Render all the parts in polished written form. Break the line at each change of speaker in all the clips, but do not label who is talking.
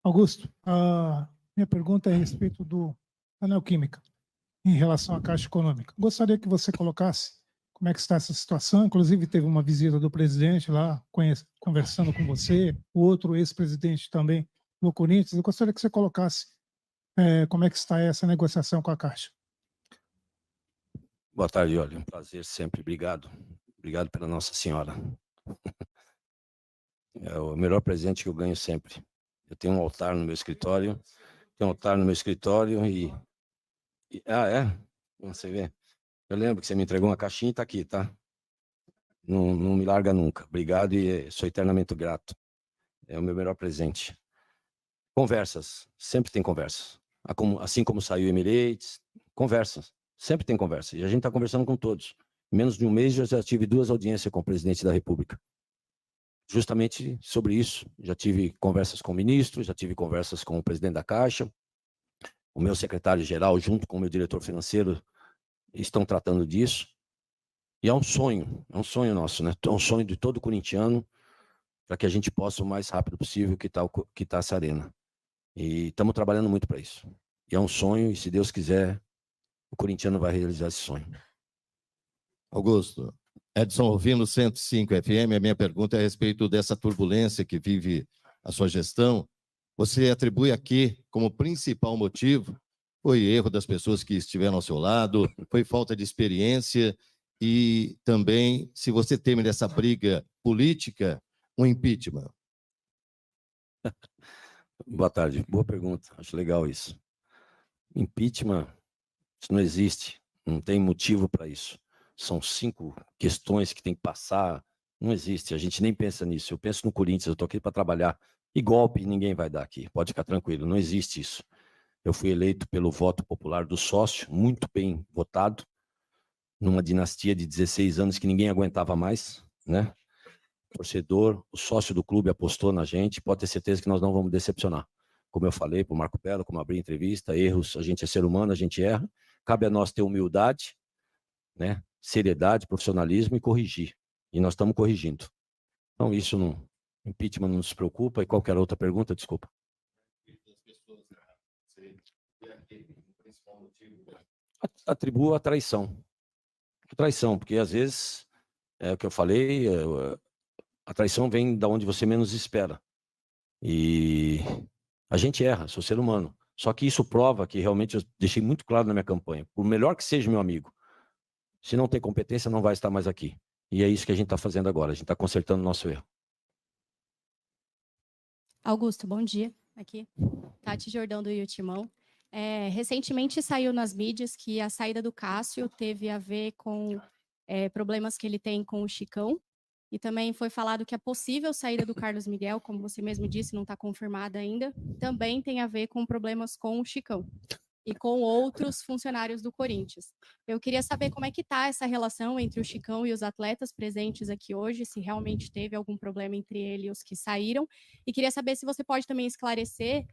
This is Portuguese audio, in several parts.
Augusto, a minha pergunta é a respeito da Neoquímica, em relação à Caixa Econômica. Gostaria que você colocasse como é que está essa situação. Inclusive, teve uma visita do presidente lá, conversando com você, o outro ex-presidente também do Corinthians. Eu gostaria que você colocasse como é que está essa negociação com a Caixa.
Boa tarde, olha, um prazer sempre, obrigado. Obrigado pela Nossa Senhora. É o melhor presente que eu ganho sempre. Eu tenho um altar no meu escritório, é? Você vê? Eu lembro que você me entregou uma caixinha e tá aqui, tá? Não me larga nunca. Obrigado e sou eternamente grato. É o meu melhor presente. Conversas, sempre tem conversas. Assim como saiu o Emirates, conversas, sempre tem conversa. E a gente está conversando com todos. Em menos de um mês eu já tive 2 audiências com o presidente da República. Justamente sobre isso. Já tive conversas com o ministro, já tive conversas com o presidente da Caixa, o meu secretário-geral, junto com o meu diretor financeiro, estão tratando disso. E é um sonho nosso, né? É um sonho de todo corintiano, para que a gente possa, o mais rápido possível, quitar essa arena. E estamos trabalhando muito para isso. E é um sonho, e se Deus quiser, o corintiano vai realizar esse sonho.
Augusto, Edson ouvindo 105 FM, a minha pergunta é a respeito dessa turbulência que vive a sua gestão. Você atribui aqui como principal motivo foi erro das pessoas que estiveram ao seu lado, foi falta de experiência e também, se você teme dessa briga política, um impeachment?
Boa tarde, boa pergunta, acho legal isso. Impeachment, isso não existe, não tem motivo para isso. São 5 questões que tem que passar, não existe, a gente nem pensa nisso. Eu penso no Corinthians, eu estou aqui para trabalhar, e golpe ninguém vai dar aqui, pode ficar tranquilo, não existe isso. Eu fui eleito pelo voto popular do sócio, muito bem votado, numa dinastia de 16 anos que ninguém aguentava mais, né? O torcedor, o sócio do clube apostou na gente, pode ter certeza que nós não vamos decepcionar. Como eu falei para o Marco Belo, como abri a entrevista, erros, a gente é ser humano, a gente erra, cabe a nós ter humildade, né? Seriedade, profissionalismo e corrigir. E nós estamos corrigindo. Então, isso não, impeachment não nos preocupa. E qualquer outra pergunta, desculpa. Atribuo a traição. Traição, porque às vezes, é o que eu falei, a traição vem da onde você menos espera. E a gente erra, sou ser humano. Só que isso prova que realmente eu deixei muito claro na minha campanha. Por melhor que seja meu amigo, se não tem competência, não vai estar mais aqui. E é isso que a gente está fazendo agora. A gente está consertando o nosso erro.
Augusto, bom dia. Aqui, Tati Jordão do Timão. Recentemente saiu nas mídias que a saída do Cássio teve a ver com problemas que ele tem com o Chicão, e também foi falado que a possível saída do Carlos Miguel, como você mesmo disse, não está confirmada ainda, também tem a ver com problemas com o Chicão e com outros funcionários do Corinthians. Eu queria saber como é que está essa relação entre o Chicão e os atletas presentes aqui hoje, se realmente teve algum problema entre ele e os que saíram, e queria saber se você pode também esclarecer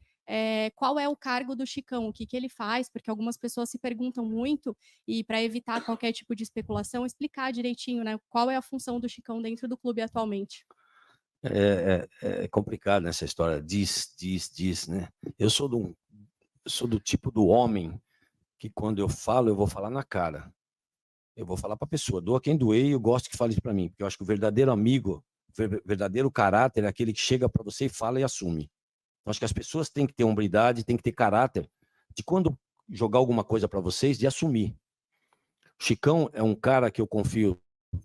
qual é o cargo do Chicão, o que ele faz, porque algumas pessoas se perguntam muito, e para evitar qualquer tipo de especulação, explicar direitinho, né, qual é a função do Chicão dentro do clube atualmente.
É complicado nessa história, diz, né? Eu sou do tipo do homem que quando eu falo, eu vou falar na cara. Eu vou falar para a pessoa, doa quem doer, e eu gosto que fale isso para mim, porque eu acho que o verdadeiro amigo, o verdadeiro caráter é aquele que chega para você e fala e assume. Então, acho que as pessoas têm que ter hombridade, têm que ter caráter de quando jogar alguma coisa para vocês, de assumir. O Chicão é um cara que eu confio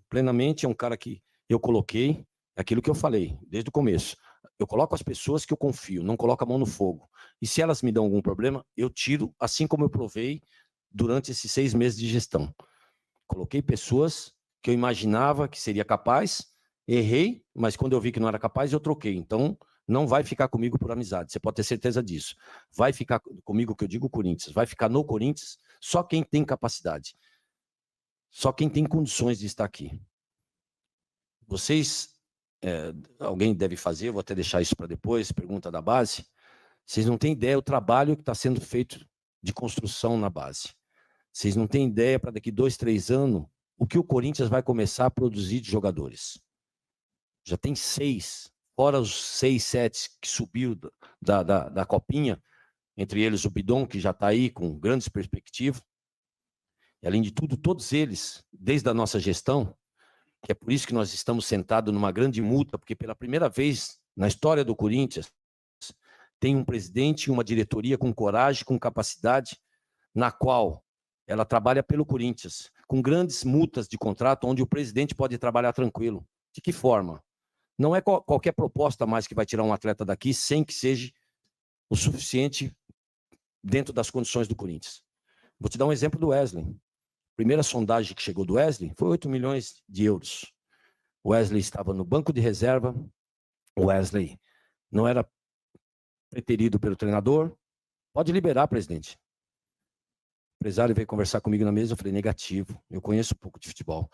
plenamente, é um cara que eu coloquei, aquilo que eu falei desde o começo. Eu coloco as pessoas que eu confio, não coloco a mão no fogo. E se elas me dão algum problema, eu tiro, assim como eu provei durante esses 6 meses de gestão. Coloquei pessoas que eu imaginava que seria capaz, errei, mas quando eu vi que não era capaz, eu troquei. Então, não vai ficar comigo por amizade, você pode ter certeza disso. Vai ficar comigo, que eu digo Corinthians, vai ficar no Corinthians só quem tem capacidade. Só quem tem condições de estar aqui. Vocês, alguém deve fazer, vou até deixar isso para depois, pergunta da base. Vocês não têm ideia do trabalho que está sendo feito de construção na base. Vocês não têm ideia para daqui 2, 3 anos o que o Corinthians vai começar a produzir de jogadores. Já tem 6 fora os 6, 7 que subiu da Copinha, entre eles o Bidon, que já está aí com grandes perspectivas. E, além de tudo, todos eles, desde a nossa gestão, que é por isso que nós estamos sentados numa grande multa, porque pela primeira vez na história do Corinthians, tem um presidente e uma diretoria com coragem, com capacidade, na qual ela trabalha pelo Corinthians, com grandes multas de contrato, onde o presidente pode trabalhar tranquilo. De que forma? Não é qualquer proposta mais que vai tirar um atleta daqui sem que seja o suficiente dentro das condições do Corinthians. Vou te dar um exemplo do Wesley. A primeira sondagem que chegou do Wesley foi 8 milhões de euros. O Wesley estava no banco de reserva, o Wesley não era preterido pelo treinador. Pode liberar, presidente. O empresário veio conversar comigo na mesa, eu falei, negativo, eu conheço um pouco de futebol.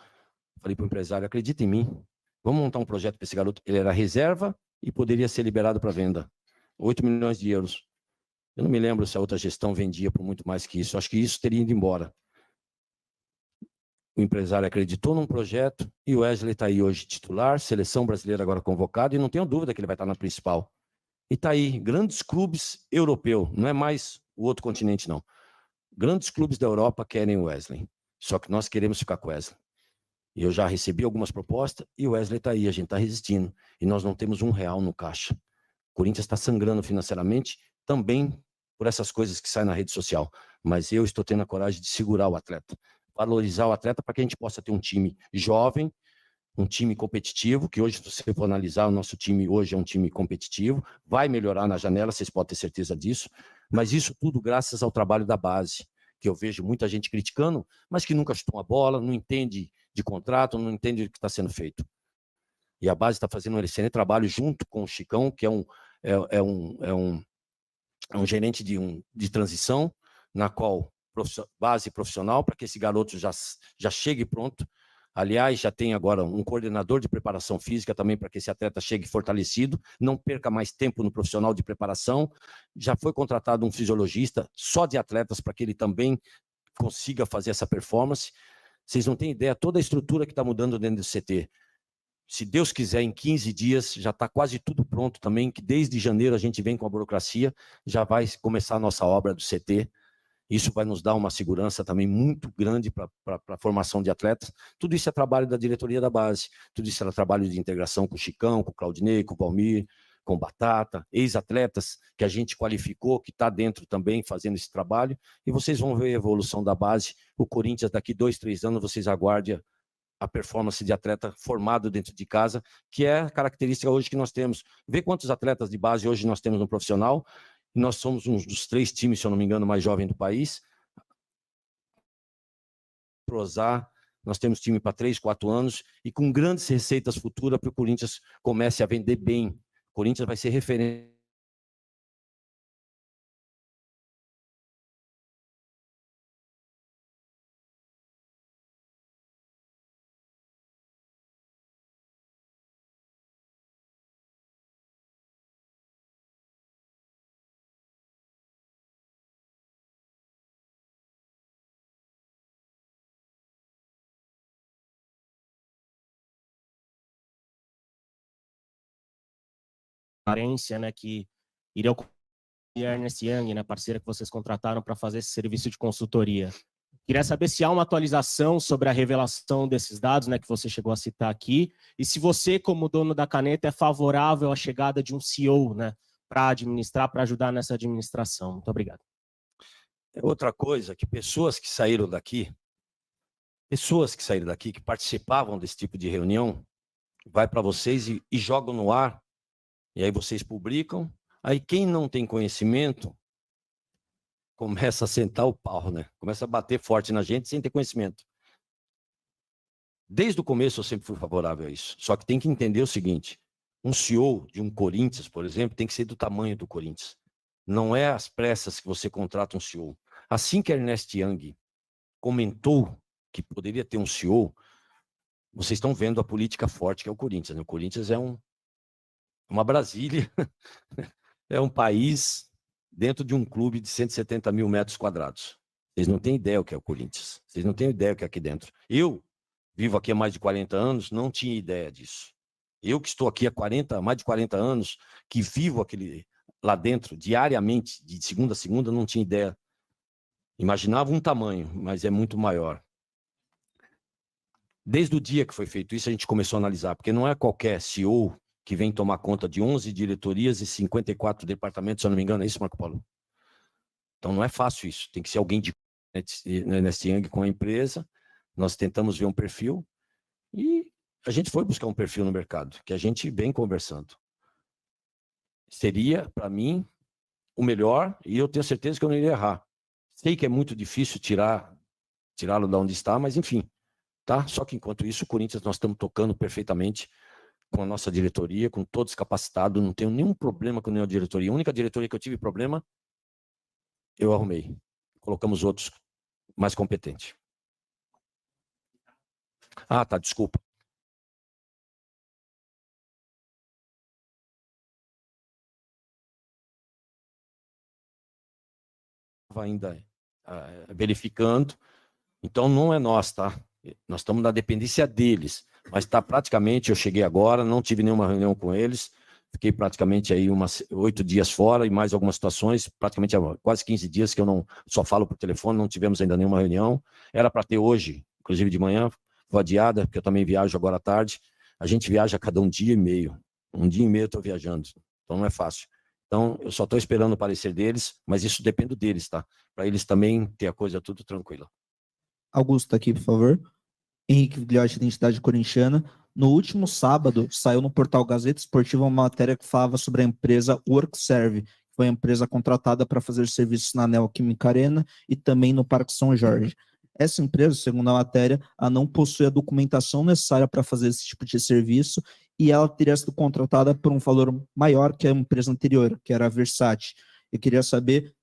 Falei para o empresário, acredita em mim, vamos montar um projeto para esse garoto. Ele era reserva e poderia ser liberado para venda. 8 milhões de euros. Eu não me lembro se a outra gestão vendia por muito mais que isso. Acho que isso teria ido embora. O empresário acreditou num projeto e o Wesley está aí hoje titular, seleção brasileira agora convocado, e não tenho dúvida que ele vai estar na principal. E está aí, grandes clubes europeus, não é mais o outro continente, não. Grandes clubes da Europa querem o Wesley, só que nós queremos ficar com o Wesley. E eu já recebi algumas propostas e o Wesley está aí, a gente está resistindo. E nós não temos R$1 no caixa. O Corinthians está sangrando financeiramente, também por essas coisas que saem na rede social. Mas eu estou tendo a coragem de segurar o atleta, valorizar o atleta para que a gente possa ter um time jovem, um time competitivo, que hoje, se você for analisar, o nosso time hoje é um time competitivo, vai melhorar na janela, vocês podem ter certeza disso, mas isso tudo graças ao trabalho da base, que eu vejo muita gente criticando, mas que nunca chutou uma bola, não entende de contrato, não entende o que está sendo feito. E a base está fazendo um excelente trabalho junto com o Chicão, que é um gerente de transição, na qual base profissional, para que esse garoto já chegue pronto. Aliás, já tem agora um coordenador de preparação física também para que esse atleta chegue fortalecido, não perca mais tempo no profissional de preparação. Já foi contratado um fisiologista só de atletas para que ele também consiga fazer essa performance. Vocês não têm ideia toda a estrutura que está mudando dentro do CT. Se Deus quiser, em 15 dias, já está quase tudo pronto também, que desde janeiro a gente vem com a burocracia, já vai começar a nossa obra do CT. Isso vai nos dar uma segurança também muito grande para a formação de atletas. Tudo isso é trabalho da diretoria da base, tudo isso é trabalho de integração com o Chicão, com o Claudinei, com o Valmir, com o Batata, ex-atletas que a gente qualificou, que está dentro também fazendo esse trabalho, e vocês vão ver a evolução da base. O Corinthians, daqui 2, 3 anos, vocês aguardem a performance de atleta formado dentro de casa, que é a característica hoje que nós temos. Vê quantos atletas de base hoje nós temos no profissional. Nós somos um dos 3 times, se eu não me engano, mais jovem do país. Prosar, nós temos time para 3, 4 anos e com grandes receitas futuras para o Corinthians comece a vender bem. O Corinthians vai ser referência.
Né, que iria ocorrer Ernst Young, né, parceira que vocês contrataram para fazer esse serviço de consultoria. Queria saber se há uma atualização sobre a revelação desses dados, né, que você chegou a citar aqui, e se você, como dono da caneta, é favorável à chegada de um CEO, né, para administrar, para ajudar nessa administração. Muito obrigado.
Outra coisa, que pessoas que saíram daqui, que participavam desse tipo de reunião, vai para vocês e jogam no ar. E aí vocês publicam, aí quem não tem conhecimento começa a sentar o pau, né? Começa a bater forte na gente sem ter conhecimento. Desde o começo eu sempre fui favorável a isso. Só que tem que entender o seguinte, um CEO de um Corinthians, por exemplo, tem que ser do tamanho do Corinthians. Não é às pressas que você contrata um CEO. Assim que Ernst Young comentou que poderia ter um CEO, vocês estão vendo a política forte que é o Corinthians, né? O Corinthians é uma Brasília, é um país dentro de um clube de 170 mil metros quadrados. Vocês não têm ideia o que é o Corinthians. Vocês não têm ideia o que é aqui dentro. Eu vivo aqui há mais de 40 anos, não tinha ideia disso. Eu que estou aqui há mais de 40 anos, que vivo lá dentro diariamente, de segunda a segunda, não tinha ideia. Imaginava um tamanho, mas é muito maior. Desde o dia que foi feito isso, a gente começou a analisar, porque não é qualquer CEO que vem tomar conta de 11 diretorias e 54 departamentos, se eu não me engano, é isso, Marco Paulo? Então não é fácil isso, tem que ser alguém de Ernst Young com a empresa. Nós tentamos ver um perfil e a gente foi buscar um perfil no mercado, que a gente vem conversando. Seria, para mim, o melhor, e eu tenho certeza que eu não iria errar. Sei que é muito difícil tirá-lo de onde está, mas enfim, tá? Só que enquanto isso, o Corinthians nós estamos tocando perfeitamente com a nossa diretoria, com todos capacitados, não tenho nenhum problema com nenhuma diretoria. A única diretoria que eu tive problema, eu arrumei. Colocamos outros mais competentes. Ah, tá, desculpa. Ainda verificando. Então não é nós, tá? Nós estamos na dependência deles, mas está praticamente, eu cheguei agora, não tive nenhuma reunião com eles, fiquei praticamente aí 8 dias fora e mais algumas situações, praticamente há quase 15 dias que eu não só falo por telefone, não tivemos ainda nenhuma reunião. Era para ter hoje, inclusive de manhã, foi adiada, porque eu também viajo agora à tarde. A gente viaja a cada um dia e meio. Um dia e meio eu estou viajando, então não é fácil. Então, eu só estou esperando o parecer deles, mas isso depende deles, tá? Para eles também ter a coisa tudo tranquila.
Augusto, aqui, por favor. Henrique Vigliotti, Identidade Corintiana. No último sábado, saiu no portal Gazeta Esportiva uma matéria que falava sobre a empresa Workserve, que foi a empresa contratada para fazer serviços na Neoquímica Arena e também no Parque São Jorge. Essa empresa, segundo a matéria, ela não possui a documentação necessária para fazer esse tipo de serviço e ela teria sido contratada por um valor maior que a empresa anterior, que era a Versace. Eu queria saber,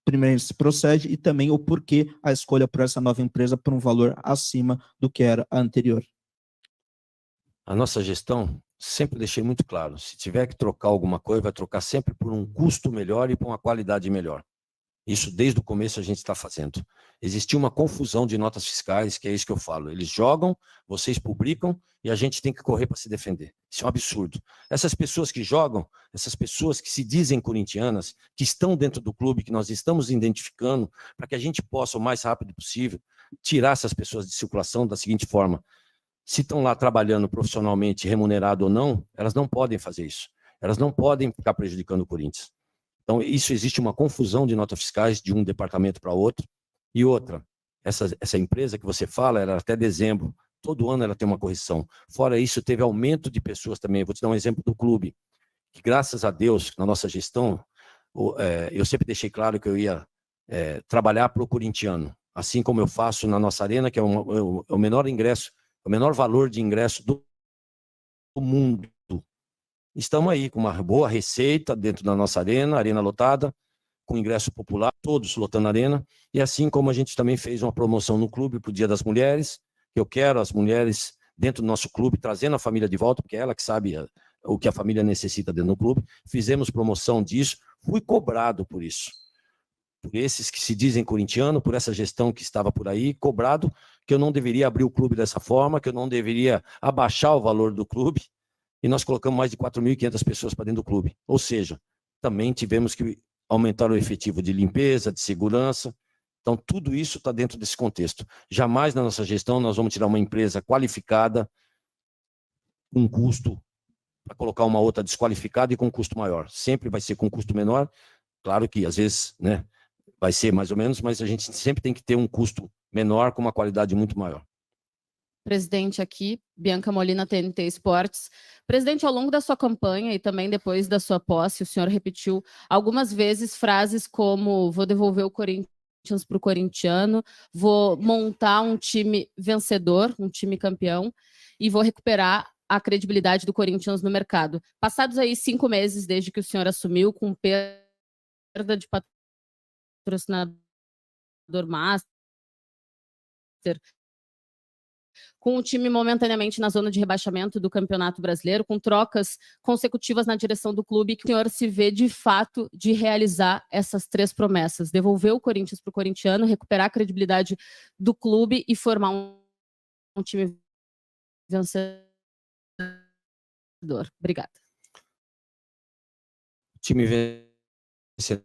primeiro, se procede e também o porquê a escolha por essa nova empresa por um valor acima do que era a anterior.
A nossa gestão, sempre deixei muito claro, se tiver que trocar alguma coisa, vai trocar sempre por um custo melhor e por uma qualidade melhor. Isso desde o começo a gente está fazendo. Existia uma confusão de notas fiscais, que é isso que eu falo. Eles jogam, vocês publicam e a gente tem que correr para se defender. Isso é um absurdo. Essas pessoas que jogam, essas pessoas que se dizem corintianas, que estão dentro do clube, que nós estamos identificando, para que a gente possa, o mais rápido possível, tirar essas pessoas de circulação da seguinte forma. Se estão lá trabalhando profissionalmente, remunerado ou não, elas não podem fazer isso. Elas não podem ficar prejudicando o Corinthians. Então, isso existe uma confusão de notas fiscais de um departamento para outro. E outra, essa empresa que você fala, ela até dezembro, todo ano ela tem uma correção. Fora isso, teve aumento de pessoas também. Vou te dar um exemplo do clube, que graças a Deus, na nossa gestão, eu sempre deixei claro que eu ia trabalhar para o corintiano, assim como eu faço na nossa arena, que é o menor ingresso, o menor valor de ingresso do mundo. Estamos aí com uma boa receita dentro da nossa arena lotada, com ingresso popular, todos lotando a arena, e assim como a gente também fez uma promoção no clube para o Dia das Mulheres, que eu quero as mulheres dentro do nosso clube, trazendo a família de volta, porque é ela que sabe o que a família necessita dentro do clube. Fizemos promoção disso, fui cobrado por isso. Por esses que se dizem corintiano, por essa gestão que estava por aí, cobrado que eu não deveria abrir o clube dessa forma, que eu não deveria abaixar o valor do clube, e nós colocamos mais de 4.500 pessoas para dentro do clube. Ou seja, também tivemos que aumentar o efetivo de limpeza, de segurança. Então, tudo isso está dentro desse contexto. Jamais na nossa gestão nós vamos tirar uma empresa qualificada com custo para colocar uma outra desqualificada e com custo maior. Sempre vai ser com custo menor. Claro que, às vezes, né, vai ser mais ou menos, mas a gente sempre tem que ter um custo menor com uma qualidade muito maior.
Presidente aqui, Bianca Molina, TNT Esportes. Presidente, ao longo da sua campanha e também depois da sua posse, o senhor repetiu algumas vezes frases como vou devolver o Corinthians para o corintiano, vou montar um time vencedor, um time campeão, e vou recuperar a credibilidade do Corinthians no mercado. Passados aí 5 meses desde que o senhor assumiu, com perda de patrocinador master, com o time momentaneamente na zona de rebaixamento do Campeonato Brasileiro, com trocas consecutivas na direção do clube, que o senhor se vê de fato de realizar essas 3 promessas: devolver o Corinthians para o corintiano, recuperar a credibilidade do clube e formar um time vencedor Obrigada.
O time vencedor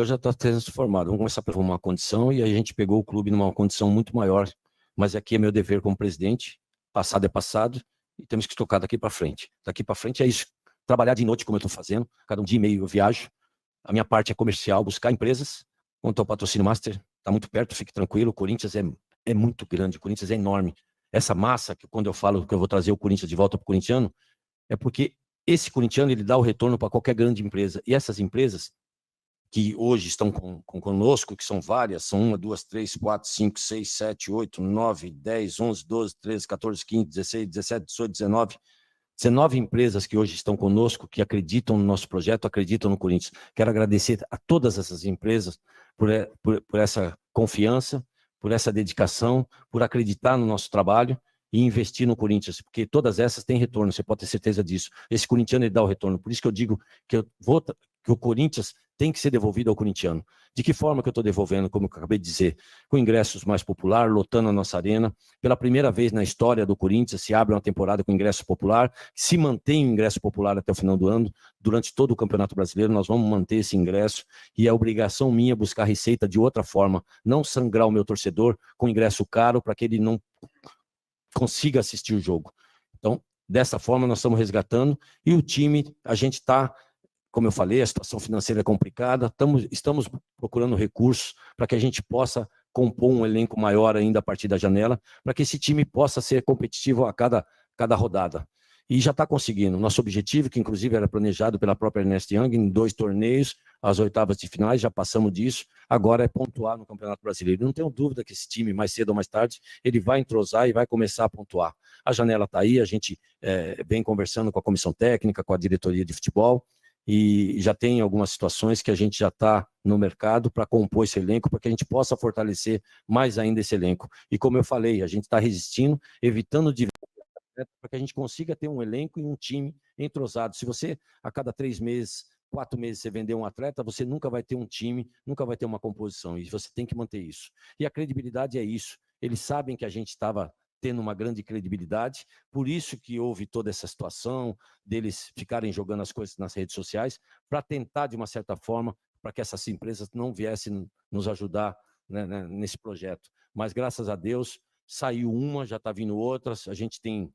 já está transformado. Vamos começar por uma condição e a gente pegou o clube numa condição muito maior. Mas aqui é meu dever como presidente. Passado é passado e temos que tocar daqui para frente. Daqui para frente é isso. Trabalhar de noite como eu estou fazendo. Cada um dia e meio eu viajo. A minha parte é comercial, buscar empresas. Quanto ao patrocínio master, está muito perto, fique tranquilo. O Corinthians é muito grande, o Corinthians é enorme. Essa massa, que quando eu falo que eu vou trazer o Corinthians de volta para o corintiano, é porque esse corintiano ele dá o retorno para qualquer grande empresa. E essas empresas que hoje estão conosco, que são várias, são 1, 2, 3, 4, 5, 6, 7, 8, 9, 10, 11, 12, 13, 14, 15, 16, 17, 18, 19 empresas que hoje estão conosco, que acreditam no nosso projeto, acreditam no Corinthians. Quero agradecer a todas essas empresas por essa confiança, por essa dedicação, por acreditar no nosso trabalho e investir no Corinthians, porque todas essas têm retorno, você pode ter certeza disso. Esse corintiano ele dá o retorno, por isso que eu digo que o Corinthians tem que ser devolvido ao corintiano. De que forma que eu estou devolvendo, como eu acabei de dizer? Com ingressos mais popular, lotando a nossa arena. Pela primeira vez na história do Corinthians, se abre uma temporada com ingresso popular, se mantém o ingresso popular até o final do ano, durante todo o Campeonato Brasileiro, nós vamos manter esse ingresso, e é obrigação minha buscar receita de outra forma, não sangrar o meu torcedor com ingresso caro, para que ele não consiga assistir o jogo. Então, dessa forma, nós estamos resgatando, e o time, a gente está, como eu falei, a situação financeira é complicada, estamos procurando recursos para que a gente possa compor um elenco maior ainda a partir da janela, para que esse time possa ser competitivo a cada rodada. E já está conseguindo. Nosso objetivo, que inclusive era planejado pela própria Ernest Young, em 2 torneios, as oitavas de finais, já passamos disso, agora é pontuar no Campeonato Brasileiro. Não tenho dúvida que esse time, mais cedo ou mais tarde, ele vai entrosar e vai começar a pontuar. A janela está aí, a gente vem conversando com a comissão técnica, com a diretoria de futebol, e já tem algumas situações que a gente já está no mercado para compor esse elenco, para que a gente possa fortalecer mais ainda esse elenco. E como eu falei, a gente está resistindo, evitando de para que a gente consiga ter um elenco e um time entrosado. Se você, a cada 3 meses, 4 meses, você vender um atleta, você nunca vai ter um time, nunca vai ter uma composição, e você tem que manter isso. E a credibilidade é isso. Eles sabem que a gente estava tendo uma grande credibilidade, por isso que houve toda essa situação deles ficarem jogando as coisas nas redes sociais, para tentar, de uma certa forma, para que essas empresas não viessem nos ajudar, né, nesse projeto. Mas, graças a Deus, saiu uma, já está vindo outras, a gente tem...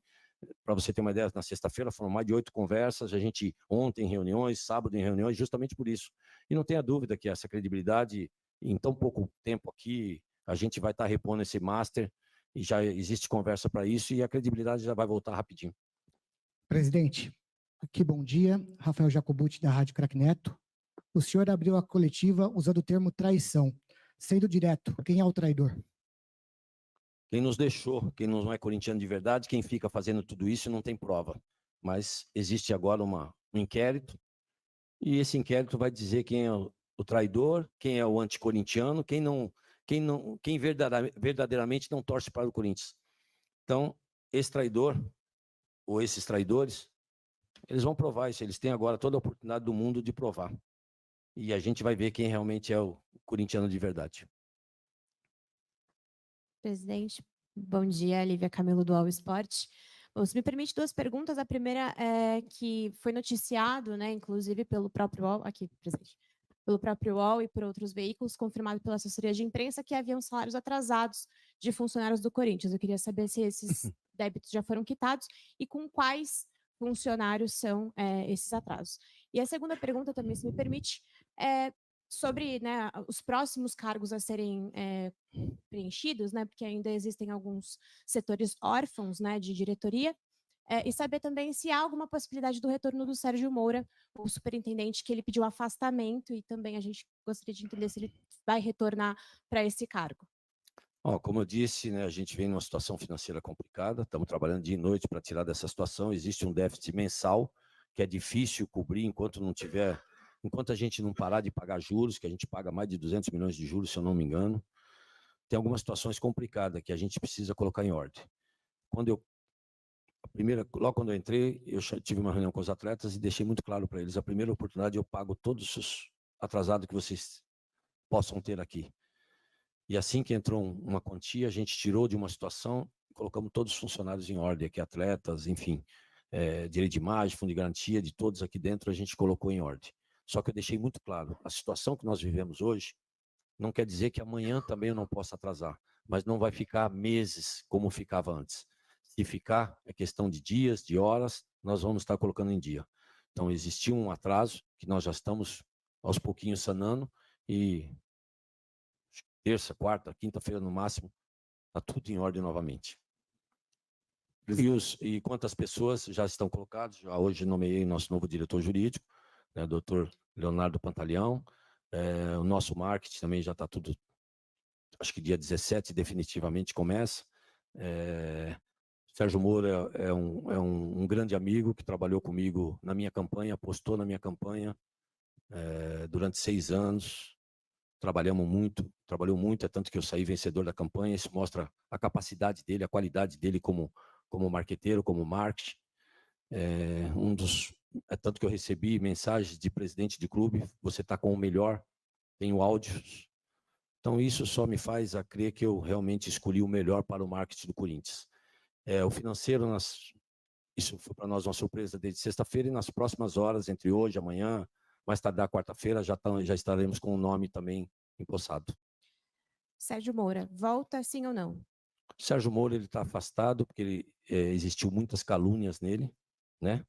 Para você ter uma ideia, na sexta-feira foram mais de 8 conversas, a gente ontem em reuniões, sábado em reuniões, justamente por isso. E não tenha dúvida que essa credibilidade, em tão pouco tempo aqui, a gente vai estar repondo esse master, e já existe conversa para isso, e a credibilidade já vai voltar rapidinho.
Presidente, aqui bom dia, Rafael Jacobucci da Rádio Crack Neto. O senhor abriu a coletiva usando o termo traição. Sendo direto, quem é o traidor?
Quem nos deixou, quem não é corintiano de verdade, quem fica fazendo tudo isso não tem prova. Mas existe agora um inquérito, e esse inquérito vai dizer quem é o traidor, quem é o anticorintiano, quem verdadeiramente não torce para o Corinthians. Então, esse traidor, ou esses traidores, eles vão provar isso, eles têm agora toda a oportunidade do mundo de provar. E a gente vai ver quem realmente é o corintiano de verdade.
Presidente, bom dia, Lívia Camilo do All Sport. Bom, se me permite 2 perguntas, a primeira é que foi noticiado, né, inclusive pelo próprio UOL, aqui, presidente, pelo próprio UOL e por outros veículos, confirmado pela assessoria de imprensa, que haviam salários atrasados de funcionários do Corinthians. Eu queria saber se esses débitos já foram quitados e com quais funcionários são esses atrasos. E a segunda pergunta também, se me permite, é sobre, né, os próximos cargos a serem preenchidos, né, porque ainda existem alguns setores órfãos, né, de diretoria, e saber também se há alguma possibilidade do retorno do Sérgio Moura, o superintendente, que ele pediu afastamento, e também a gente gostaria de entender se ele vai retornar para esse cargo.
Como eu disse, né, a gente vem numa situação financeira complicada, estamos trabalhando dia e noite para tirar dessa situação, existe um déficit mensal, que é difícil cobrir enquanto a gente não parar de pagar juros, que a gente paga mais de 200 milhões de juros, se eu não me engano, tem algumas situações complicadas que a gente precisa colocar em ordem. Logo quando eu entrei, eu tive uma reunião com os atletas e deixei muito claro para eles, a primeira oportunidade eu pago todos os atrasados que vocês possam ter aqui. E assim que entrou uma quantia, a gente tirou de uma situação, colocamos todos os funcionários em ordem aqui, atletas, enfim. direito de imagem, fundo de garantia, de todos aqui dentro, a gente colocou em ordem. Só que eu deixei muito claro, a situação que nós vivemos hoje não quer dizer que amanhã também eu não possa atrasar, mas não vai ficar meses como ficava antes. Se ficar, é questão de dias, de horas, nós vamos estar colocando em dia. Então, existiu um atraso que nós já estamos aos pouquinhos sanando e terça, quarta, quinta-feira no máximo, está tudo em ordem novamente. E quantas pessoas já estão colocadas? Já hoje nomeei nosso novo diretor jurídico, né, doutor Leonardo Pantaleão. O nosso marketing também já está tudo, acho que dia 17 definitivamente começa. Sérgio Moura é um grande amigo que trabalhou comigo na minha campanha, apostou na minha campanha durante 6 anos. Trabalhou muito, é tanto que eu saí vencedor da campanha. Isso mostra a capacidade dele, a qualidade dele como marqueteiro, como marketing. É tanto que eu recebi mensagens de presidente de clube, você está com o melhor, tenho áudios. Então isso só me faz a crer que eu realmente escolhi o melhor para o marketing do Corinthians. O financeiro, isso foi para nós uma surpresa desde sexta-feira, e nas próximas horas, entre hoje e amanhã, mais tardar quarta-feira, já estaremos com o nome também empossado.
Sérgio Moura, volta sim ou não?
Sérgio Moura, ele está afastado, porque existiu muitas calúnias nele, né?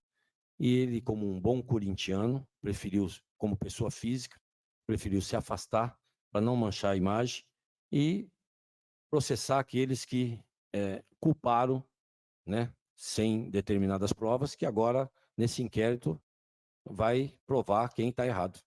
E ele, como um bom corintiano, preferiu, como pessoa física, preferiu se afastar para não manchar a imagem e processar aqueles que culparam, né, sem determinadas provas, que agora, nesse inquérito, vai provar quem está errado.